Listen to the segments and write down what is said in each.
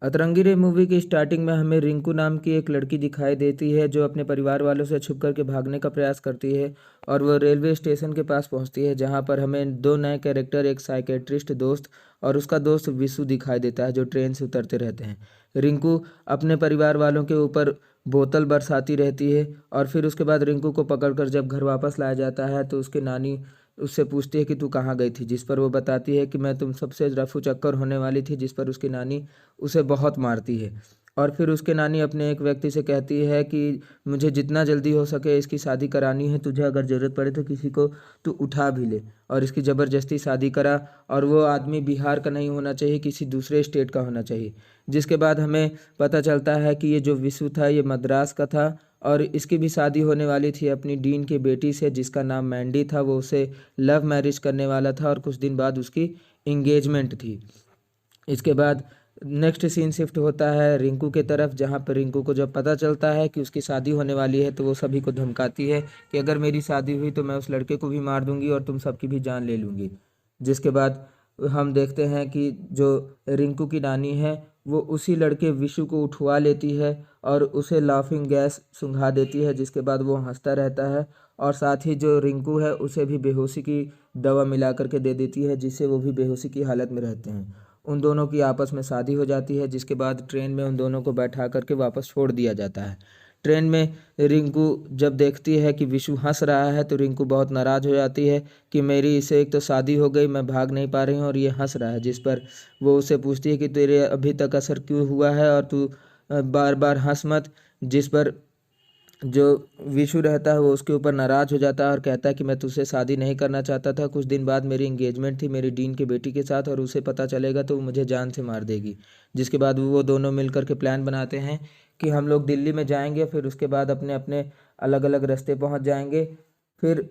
अतरंगी रे मूवी की स्टार्टिंग में हमें रिंकू नाम की एक लड़की दिखाई देती है जो अपने परिवार वालों से छुप करके भागने का प्रयास करती है और वो रेलवे स्टेशन के पास पहुंचती है जहां पर हमें दो नए कैरेक्टर, एक साइकेट्रिस्ट दोस्त और उसका दोस्त विशु दिखाई देता है जो ट्रेन से उतरते रहते हैं। रिंकू अपने परिवार वालों के ऊपर बोतल बरसाती रहती है और फिर उसके बाद रिंकू को पकड़कर जब घर वापस लाया जाता है तो उसकी नानी उससे पूछती है कि तू कहाँ गई थी, जिस पर वो बताती है कि मैं तुम सबसे रफू चक्कर होने वाली थी, जिस पर उसकी नानी उसे बहुत मारती है। और फिर उसके नानी अपने एक व्यक्ति से कहती है कि मुझे जितना जल्दी हो सके इसकी शादी करानी है, तुझे अगर ज़रूरत पड़े तो किसी को तू उठा भी ले और इसकी ज़बरदस्ती शादी करा। और वो आदमी बिहार का नहीं होना चाहिए, किसी दूसरे स्टेट का होना चाहिए। जिसके बाद हमें पता चलता है कि ये जो विशु था ये मद्रास का था और इसकी भी शादी होने वाली थी अपनी डीन की बेटी से जिसका नाम मैंडी था। वो उसे लव मैरिज करने वाला था और कुछ दिन बाद उसकी इंगेजमेंट थी। इसके बाद नेक्स्ट सीन शिफ्ट होता है रिंकू के तरफ, जहाँ पर रिंकू को जब पता चलता है कि उसकी शादी होने वाली है तो वो सभी को धमकाती है कि अगर मेरी शादी हुई तो मैं उस लड़के को भी मार दूंगी और तुम सबकी भी जान ले लूँगी। जिसके बाद हम देखते हैं कि जो रिंकू की नानी है वो उसी लड़के विशु को उठवा लेती है और उसे लाफिंग गैस सुंघा देती है, जिसके बाद वो हंसता रहता है और साथ ही जो रिंकू है उसे भी बेहोशी की दवा मिला करके दे देती है जिससे वो भी बेहोशी की हालत में रहते हैं। उन दोनों की आपस में शादी हो जाती है जिसके बाद ट्रेन में उन दोनों को बैठा करके वापस छोड़ दिया जाता है। ट्रेन में रिंकू जब देखती है कि विशु हंस रहा है तो रिंकू बहुत नाराज़ हो जाती है कि मेरी इसे एक तो शादी हो गई, मैं भाग नहीं पा रही हूँ और ये हंस रहा है। जिस पर वो उससे पूछती है कि तेरे अभी तक असर क्यों हुआ है और तू बार बार हंस मत। जिस पर जो विशु रहता है वो उसके ऊपर नाराज हो जाता है और कहता है कि मैं तुझसे शादी नहीं करना चाहता था, कुछ दिन बाद मेरी इंगेजमेंट थी मेरी डीन की बेटी के साथ और उसे पता चलेगा तो वो मुझे जान से मार देगी। जिसके बाद वो दोनों मिल करके प्लान बनाते हैं कि हम लोग दिल्ली में जाएंगे, फिर उसके बाद अपने अपने अलग अलग रास्ते पहुंच जाएंगे। फिर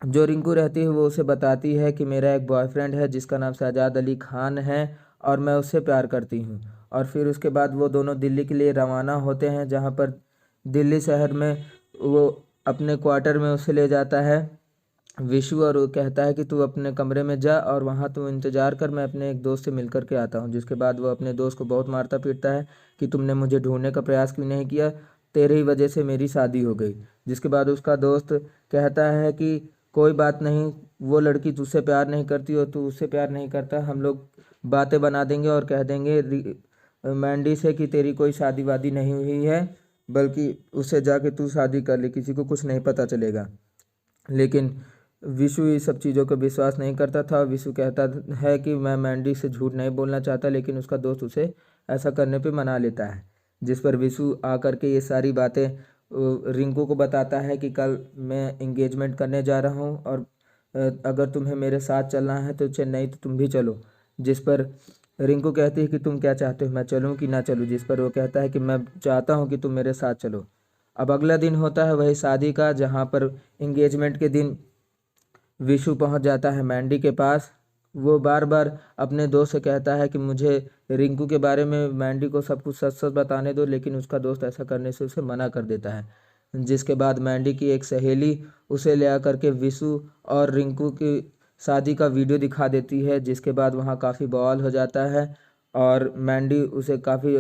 जो रिंकू रहती है वो उसे बताती है कि मेरा एक बॉयफ्रेंड है जिसका नाम शहजाद अली खान है और मैं उससे प्यार करती हूँ। और फिर उसके बाद वो दोनों दिल्ली के लिए रवाना होते हैं जहाँ पर दिल्ली शहर में वो अपने क्वार्टर में उसे ले जाता है विशु और वो कहता है कि तू अपने कमरे में जा और वहाँ तू इंतज़ार कर, मैं अपने एक दोस्त से मिल कर के आता हूँ। जिसके बाद वो अपने दोस्त को बहुत मारता पीटता है कि तुमने मुझे ढूंढने का प्रयास क्यों नहीं किया, तेरे ही वजह से मेरी शादी हो गई। जिसके बाद उसका दोस्त कहता है कि कोई बात नहीं, वो लड़की तुझसे प्यार नहीं करती और तू उससे प्यार नहीं करता, हम लोग बातें बना देंगे और कह देंगे मैंडी से कि तेरी कोई शादी वादी नहीं हुई है, बल्कि उससे जाके तू शादी कर ले, किसी को कुछ नहीं पता चलेगा। लेकिन विशु इस सब चीज़ों को विश्वास नहीं करता था। विशु कहता है कि मैं मैंडी से झूठ नहीं बोलना चाहता, लेकिन उसका दोस्त उसे ऐसा करने पे मना लेता है। जिस पर विशु आकर के ये सारी बातें रिंकू को बताता है कि कल मैं इंगेजमेंट करने जा रहा हूँ और अगर तुम्हें मेरे साथ चलना है तो चेन्नई तो तुम भी चलो। जिस पर रिंकू कहती है कि तुम क्या चाहते हो, मैं चलूँ कि ना चलूँ। जिस पर वो कहता है कि मैं चाहता हूँ कि तुम मेरे साथ चलो। अब अगला दिन होता है वही शादी का, जहाँ पर इंगेजमेंट के दिन विशु पहुंच जाता है मैंडी के पास। वो बार बार अपने दोस्त से कहता है कि मुझे रिंकू के बारे में मैंडी को सब कुछ सच सच बताने दो, लेकिन उसका दोस्त ऐसा करने से उसे मना कर देता है। जिसके बाद मैंडी की एक सहेली उसे ले आकर के विशु और रिंकू की शादी का वीडियो दिखा देती है। जिसके बाद वहाँ काफ़ी बवाल हो जाता है और मैंडी उसे काफ़ी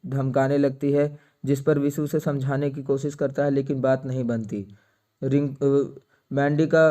धमकाने लगती है, जिस पर विशु उसे समझाने की कोशिश करता है लेकिन बात नहीं बनती। मैंडी का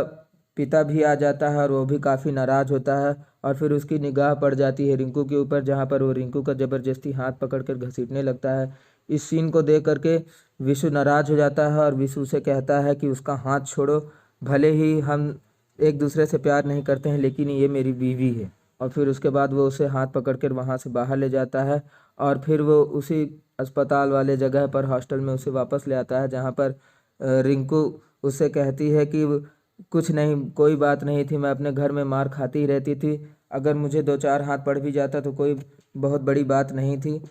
पिता भी आ जाता है और वो भी काफ़ी नाराज़ होता है और फिर उसकी निगाह पड़ जाती है रिंकू के ऊपर, जहाँ पर वो रिंकू का ज़बरदस्ती हाथ पकड़कर घसीटने लगता है। इस सीन को देख करके विशु नाराज़ हो जाता है और विशु से कहता है कि उसका हाथ छोड़ो, भले ही हम एक दूसरे से प्यार नहीं करते हैं लेकिन ये मेरी बीवी है। और फिर उसके बाद वो उसे हाथ पकड़कर वहाँ से बाहर ले जाता है और फिर वो उसी अस्पताल वाले जगह पर हॉस्टल में उसे वापस ले आता है, जहाँ पर रिंकू उससे कहती है कि कुछ नहीं, कोई बात नहीं थी, मैं अपने घर में मार खाती ही रहती थी, अगर मुझे दो चार हाथ पड़ भी जाता तो कोई बहुत बड़ी बात नहीं थी,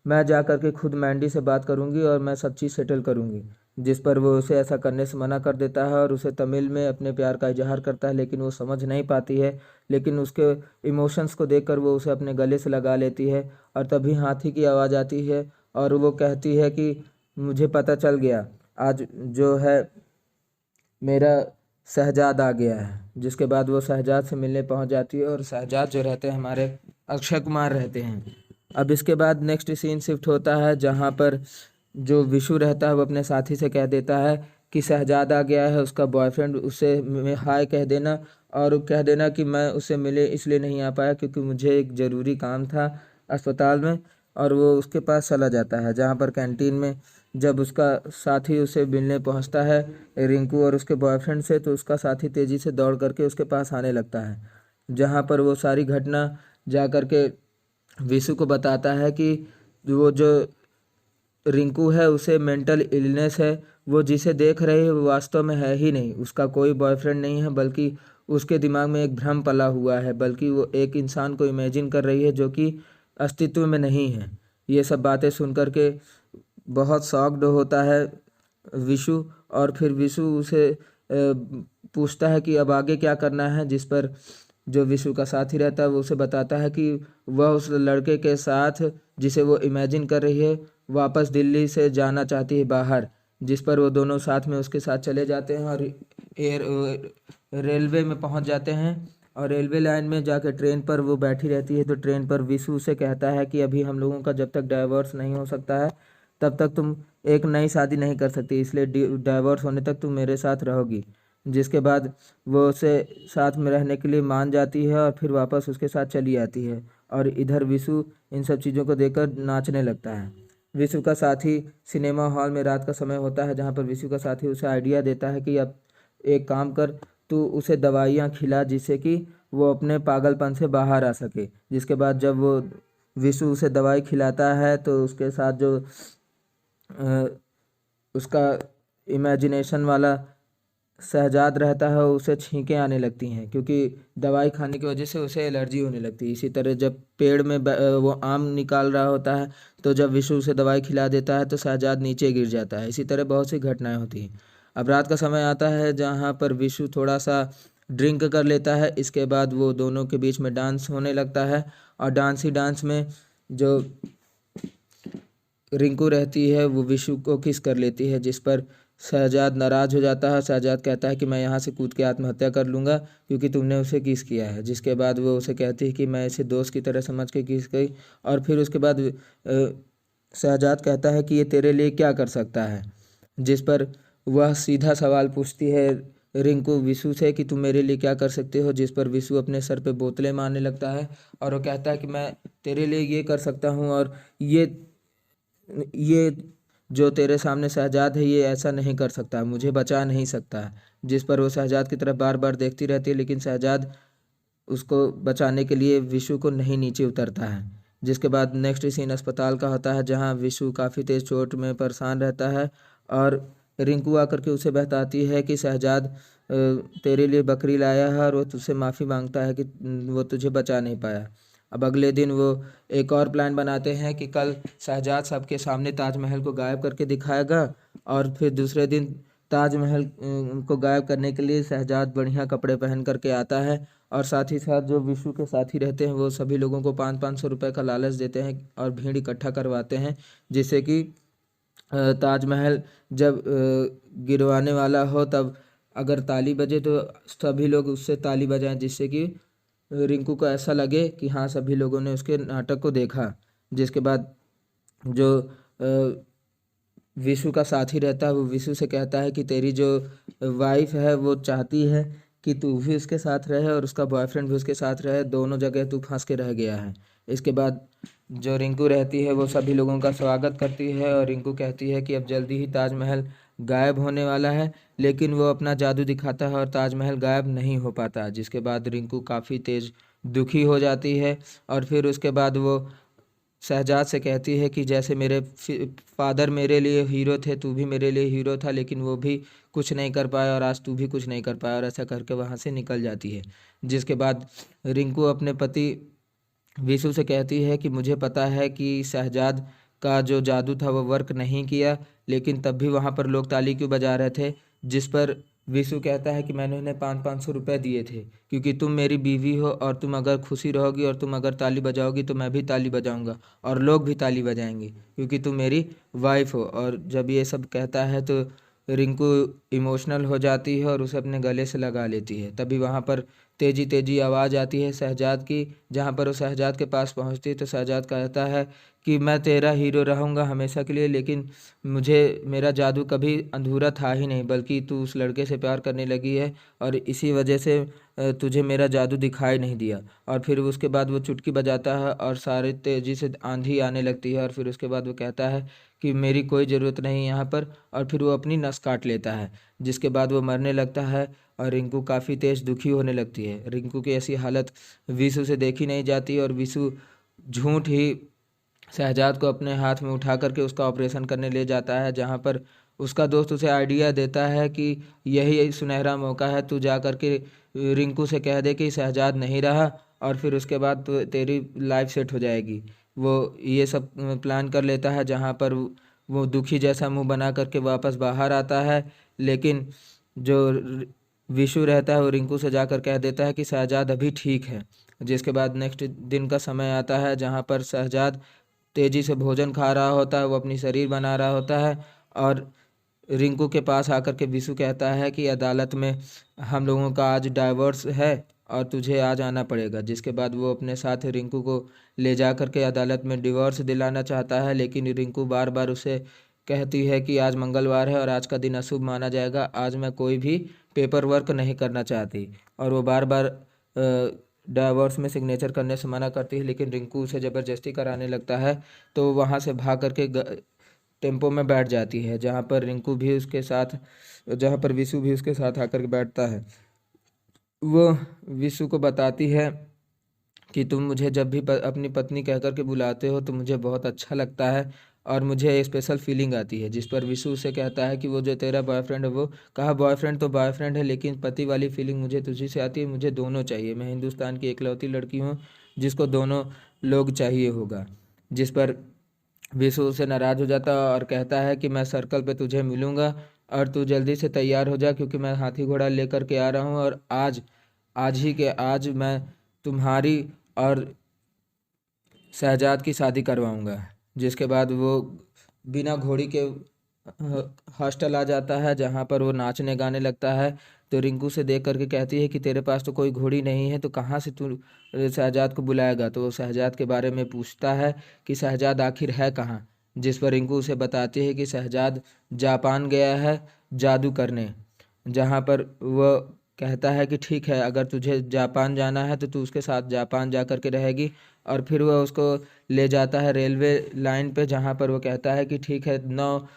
मैं जा कर के खुद मैंडी से बात करूंगी और मैं सब चीज़ सेटल करूंगी। जिस पर वो उसे ऐसा करने से मना कर देता है और उसे तमिल में अपने प्यार का इजहार करता है, लेकिन वो समझ नहीं पाती है। लेकिन उसके इमोशंस को देखकर वो उसे अपने गले से लगा लेती है और तभी हाथी की आवाज़ आती है और वो कहती है कि मुझे पता चल गया, आज जो है मेरा शहजाद आ गया है। जिसके बाद वो शहजाद से मिलने पहुंच जाती है और शहजाद जो रहते हैं हमारे अक्षय कुमार रहते हैं। अब इसके बाद नेक्स्ट सीन शिफ्ट होता है जहाँ पर जो विशु रहता है वो अपने साथी से कह देता है कि शहजाद आ गया है, उसका बॉयफ्रेंड, उसे हाय कह देना और कह देना कि मैं उससे मिले इसलिए नहीं आ पाया क्योंकि मुझे एक ज़रूरी काम था अस्पताल में। और वो उसके पास चला जाता है जहाँ पर कैंटीन में जब उसका साथी उसे मिलने पहुँचता है रिंकू और उसके बॉयफ्रेंड से, तो उसका साथी तेज़ी से दौड़ करके उसके पास आने लगता है जहाँ पर वो सारी घटना जा कर के विशु को बताता है कि वो जो रिंकू है उसे मेंटल इलनेस है, वो जिसे देख रहे हैं वो वास्तव में है ही नहीं, उसका कोई बॉयफ्रेंड नहीं है बल्कि उसके दिमाग में एक भ्रम पला हुआ है, बल्कि वो एक इंसान को इमेजिन कर रही है जो कि अस्तित्व में नहीं है। ये सब बातें सुन कर के बहुत शॉक्ड होता है विशु। और फिर विशु उसे पूछता है कि अब आगे क्या करना है, जिस पर जो विशु का साथी रहता है वो उसे बताता है कि वह उस लड़के के साथ जिसे वो इमेजिन कर रही है वापस दिल्ली से जाना चाहती है बाहर, जिस पर वो दोनों साथ में उसके साथ चले जाते हैं और रेलवे में पहुंच जाते हैं। और रेलवे लाइन में जाकर ट्रेन पर वो बैठी रहती है तो ट्रेन पर विशु उसे कहता है कि अभी हम लोगों का जब तक डाइवोर्स नहीं हो सकता है तब तक तुम एक नई शादी नहीं कर सकती, इसलिए डाइवोर्स होने तक तुम मेरे साथ रहोगी। जिसके बाद वो उसे साथ में रहने के लिए मान जाती है और फिर वापस उसके साथ चली आती है। और इधर विशु इन सब चीज़ों को देखकर नाचने लगता है। विशु का साथी सिनेमा हॉल में रात का समय होता है जहाँ पर विशु का साथी उसे आइडिया देता है कि अब एक काम कर, तू उसे दवाइयाँ खिला जिससे कि वो अपने पागलपन से बाहर आ सके। जिसके बाद जब वो विशु उसे दवाई खिलाता है तो उसके साथ जो उसका इमेजिनेशन वाला शहजाद रहता है उसे छींकें आने लगती हैं क्योंकि दवाई खाने की वजह से उसे एलर्जी होने लगती है। इसी तरह जब पेड़ में वो आम निकाल रहा होता है तो जब विशु उसे दवाई खिला देता है तो शहजाद नीचे गिर जाता है। इसी तरह बहुत सी घटनाएं होती हैं। अब रात का समय आता है जहाँ पर विशु थोड़ा सा ड्रिंक कर लेता है। इसके बाद वो दोनों के बीच में डांस होने लगता है और डांस ही डांस में जो रिंकू रहती है वो विशु को किस कर लेती है, जिस पर शहजाद नाराज हो जाता है। शहजाद कहता है कि मैं यहाँ से कूद के आत्महत्या कर लूँगा क्योंकि तुमने उसे किस किया है। जिसके बाद वो उसे कहती है कि मैं इसे दोस्त की तरह समझ के किस गई। और फिर उसके बाद शहजाद कहता है कि ये तेरे लिए क्या कर सकता है, जिस पर वह सीधा सवाल पूछती है रिंकू विशु से कि तुम मेरे लिए क्या कर सकते हो। जिस पर विशु अपने सर पे बोतलें मारने लगता है और वो कहता है कि मैं तेरे लिए ये कर सकता हूँ और ये जो तेरे सामने शहजाद है ये ऐसा नहीं कर सकता, मुझे बचा नहीं सकता है। जिस पर वो शहजाद की तरफ बार बार देखती रहती है लेकिन शहजाद उसको बचाने के लिए विशु को नहीं नीचे उतरता है। जिसके बाद नेक्स्ट सीन अस्पताल का होता है जहाँ विशु काफ़ी तेज़ चोट में परेशान रहता है और रिंकू आकर के उसे बताती है कि शहजाद तेरे लिए बकरी लाया है और वो तुझसे माफ़ी मांगता है कि वो तुझे बचा नहीं पाया। अब अगले दिन वो एक और प्लान बनाते हैं कि कल शहजाद सबके सामने ताजमहल को गायब करके दिखाएगा और फिर दूसरे दिन ताजमहल को गायब करने के लिए शहजाद बढ़िया कपड़े पहन करके आता है। और साथ ही साथ जो विशु के साथी रहते हैं वो सभी लोगों को 500-500 रुपये का लालच देते हैं और भीड़ इकट्ठा करवाते हैं जिससे कि ताजमहल जब गिरवाने वाला हो तब अगर ताली बजे तो सभी लोग उससे ताली बजाएं, जिससे कि रिंकू को ऐसा लगे कि हाँ सभी लोगों ने उसके नाटक को देखा। जिसके बाद जो विशु का साथी रहता है वो विशु से कहता है कि तेरी जो वाइफ है वो चाहती है कि तू भी उसके साथ रहे और उसका बॉयफ्रेंड भी उसके साथ रहे, दोनों जगह तू फंस के रह गया है। इसके बाद जो रिंकू रहती है वो सभी लोगों का स्वागत करती है और रिंकू कहती है कि अब जल्दी ही ताजमहल गायब होने वाला है, लेकिन वो अपना जादू दिखाता है और ताजमहल गायब नहीं हो पाता। जिसके बाद रिंकू काफ़ी तेज़ दुखी हो जाती है और फिर उसके बाद वो शहजाद से कहती है कि जैसे मेरे फादर मेरे लिए हीरो थे तू भी मेरे लिए हीरो था, लेकिन वो भी कुछ नहीं कर पाया और आज तू भी कुछ नहीं कर पाया, और ऐसा करके वहाँ से निकल जाती है। जिसके बाद रिंकू अपने पति विशु से कहती है कि मुझे पता है कि शहजाद का जो जादू था वो वर्क नहीं किया, लेकिन तब भी वहाँ पर लोग ताली क्यों बजा रहे थे। जिस पर विशु कहता है कि मैंने उन्हें 500-500 रुपये दिए थे क्योंकि तुम मेरी बीवी हो और तुम अगर खुशी रहोगी और तुम अगर ताली बजाओगी तो मैं भी ताली बजाऊंगा और लोग भी ताली बजाएंगे क्योंकि तुम मेरी वाइफ हो। और जब ये सब कहता है तो रिंकू इमोशनल हो जाती है और उसे अपने गले से लगा लेती है। तभी वहाँ पर तेजी तेजी आवाज़ आती है शहजाद की। जहाँ पर वो शहजाद के पास पहुँचती है तो शहजाद कहता है कि मैं तेरा हीरो रहूँगा हमेशा के लिए, लेकिन मुझे मेरा जादू कभी अधूरा था ही नहीं, बल्कि तू उस लड़के से प्यार करने लगी है और इसी वजह से तुझे मेरा जादू दिखाई नहीं दिया। और फिर उसके बाद वो चुटकी बजाता है और सारे तेज़ी से आंधी आने लगती है और फिर उसके बाद वो कहता है कि मेरी कोई ज़रूरत नहीं यहाँ पर, और फिर वो अपनी नस काट लेता है, जिसके बाद वो मरने लगता है। और रिंकू काफ़ी तेज़ दुखी होने लगती है। रिंकू की ऐसी हालत विशु से देखी नहीं जाती और विशु झूठ ही शहजाद को अपने हाथ में उठा करके उसका ऑपरेशन करने ले जाता है, जहाँ पर उसका दोस्त उसे आइडिया देता है कि यही सुनहरा मौका है, तू जा करके रिंकू से कह दे कि शहजाद नहीं रहा और फिर उसके बाद तेरी लाइफ सेट हो जाएगी। वो ये सब प्लान कर लेता है, जहाँ पर वो दुखी जैसा मुंह बना करके वापस बाहर आता है। लेकिन जो विशु रहता है वो रिंकू से जाकर कह देता है कि शहजाद अभी ठीक है। जिसके बाद नेक्स्ट दिन का समय आता है, जहाँ पर शहजाद तेजी से भोजन खा रहा होता है, वो अपनी शरीर बना रहा होता है और रिंकू के पास आकर के विशु कहता है कि अदालत में हम लोगों का आज डाइवोर्स है और तुझे आज आना पड़ेगा। जिसके बाद वो अपने साथ रिंकू को ले जा कर के अदालत में डिवोर्स दिलाना चाहता है, लेकिन रिंकू बार बार उसे कहती है कि आज मंगलवार है और आज का दिन अशुभ माना जाएगा, आज मैं कोई भी पेपर वर्क नहीं करना चाहती। और वो बार बार डाइवोर्स में सिग्नेचर करने से मना करती है, लेकिन रिंकू उसे ज़बरदस्ती कराने लगता है। तो वहाँ से भाग करके टेम्पो में बैठ जाती है, जहाँ पर रिंकू भी उसके साथ, जहाँ पर विशु भी उसके साथ आकर के बैठता है। वो विशु को बताती है कि तुम मुझे जब भी अपनी पत्नी कह कर के बुलाते हो तो मुझे बहुत अच्छा लगता है और मुझे स्पेशल फीलिंग आती है। जिस पर विशु से कहता है कि वो जो तेरा बॉयफ्रेंड है, वो कहा बॉयफ्रेंड तो बॉयफ्रेंड है, लेकिन पति वाली फीलिंग मुझे तुझी से आती है, मुझे दोनों चाहिए। मैं हिंदुस्तान की इकलौती लड़की हूँ जिसको दोनों लोग चाहिए होगा। जिस पर विशु से नाराज़ हो जाता है और कहता है कि मैं सर्कल पे तुझे मिलूँगा और तू जल्दी से तैयार हो जा, क्योंकि मैं हाथी घोड़ा लेकर के आ रहा हूँ और आज आज ही के आज मैं तुम्हारी और शहजाद की शादी करवाऊंगा। जिसके बाद वो बिना घोड़ी के हॉस्टल आ जाता है, जहाँ पर वो नाचने गाने लगता है। तो रिंकू से देख करके कहती है कि तेरे पास तो कोई घोड़ी नहीं है, तो कहाँ से तू शहजाद को बुलाएगा। तो वो शहजाद के बारे में पूछता है कि शहजाद आखिर है कहाँ। जिस पर रिंकू उसे बताती है कि शहजाद जापान गया है जादू करने। जहाँ पर वो कहता है कि ठीक है, अगर तुझे जापान जाना है तो तू उसके साथ जापान जा कर के रहेगी। और फिर वह उसको ले जाता है रेलवे लाइन पे, जहाँ पर वो कहता है कि ठीक है, 9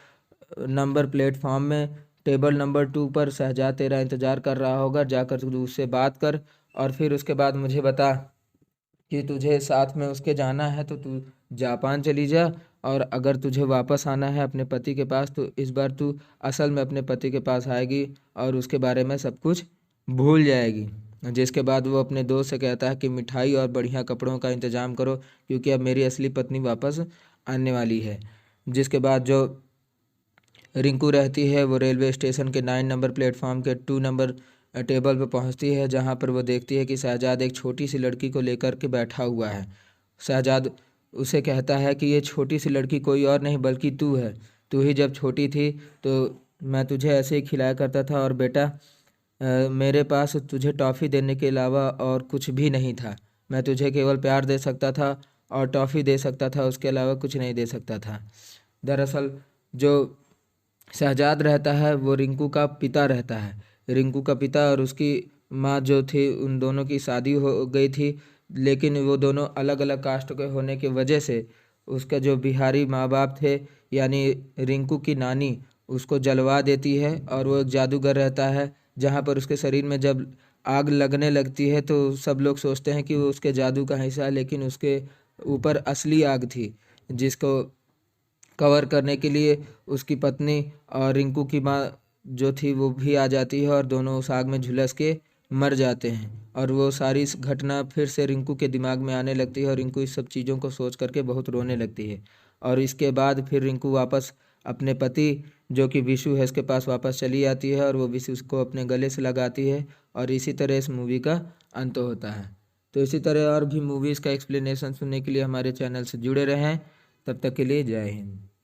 नंबर प्लेटफॉर्म में टेबल नंबर 2 पर शहजाद तेरा इंतज़ार कर रहा होगा, जाकर तू उससे बात कर और फिर उसके बाद मुझे बता कि तुझे साथ में उसके जाना है तो तू जापान चली जा। और अगर तुझे वापस आना है अपने पति के पास तो इस बार तू असल में अपने पति के पास आएगी और उसके बारे में सब कुछ भूल जाएगी। जिसके बाद वो अपने दोस्त से कहता है कि मिठाई और बढ़िया कपड़ों का इंतज़ाम करो, क्योंकि अब मेरी असली पत्नी वापस आने वाली है। जिसके बाद जो रिंकू रहती है वो रेलवे स्टेशन के 9 नंबर प्लेटफॉर्म के 2 नंबर टेबल पर पहुंचती है, जहां पर वो देखती है कि शहजाद एक छोटी सी लड़की को लेकर के बैठा हुआ है। शहजाद उसे कहता है कि ये छोटी सी लड़की कोई और नहीं बल्कि तू है। तू ही जब छोटी थी तो मैं तुझे ऐसे ही खिलाया करता था और बेटा मेरे पास तुझे टॉफ़ी देने के अलावा और कुछ भी नहीं था। मैं तुझे केवल प्यार दे सकता था और टॉफ़ी दे सकता था, उसके अलावा कुछ नहीं दे सकता था। दरअसल जो शहजाद रहता है वो रिंकू का पिता रहता है। रिंकू का पिता और उसकी माँ जो थी, उन दोनों की शादी हो गई थी, लेकिन वो दोनों अलग अलग कास्ट के होने की वजह से उसका जो बिहारी माँ बाप थे, यानी रिंकू की नानी, उसको जलवा देती है और वो एक जादूगर रहता है। जहाँ पर उसके शरीर में जब आग लगने लगती है तो सब लोग सोचते हैं कि वो उसके जादू का हिस्सा है, लेकिन उसके ऊपर असली आग थी, जिसको कवर करने के लिए उसकी पत्नी और रिंकू की माँ जो थी वो भी आ जाती है और दोनों उस आग में झुलस के मर जाते हैं। और वो सारी घटना फिर से रिंकू के दिमाग में आने लगती है और रिंकू इस सब चीज़ों को सोच करके बहुत रोने लगती है। और इसके बाद फिर रिंकू वापस अपने पति जो कि विशु है इसके पास वापस चली आती है और वो विशु को अपने गले से लगाती है और इसी तरह इस मूवी का अंत होता है। तो इसी तरह और भी मूवीज़ का एक्सप्लेनेशन सुनने के लिए हमारे चैनल से जुड़े रहें। तब तक के लिए जय हिंद।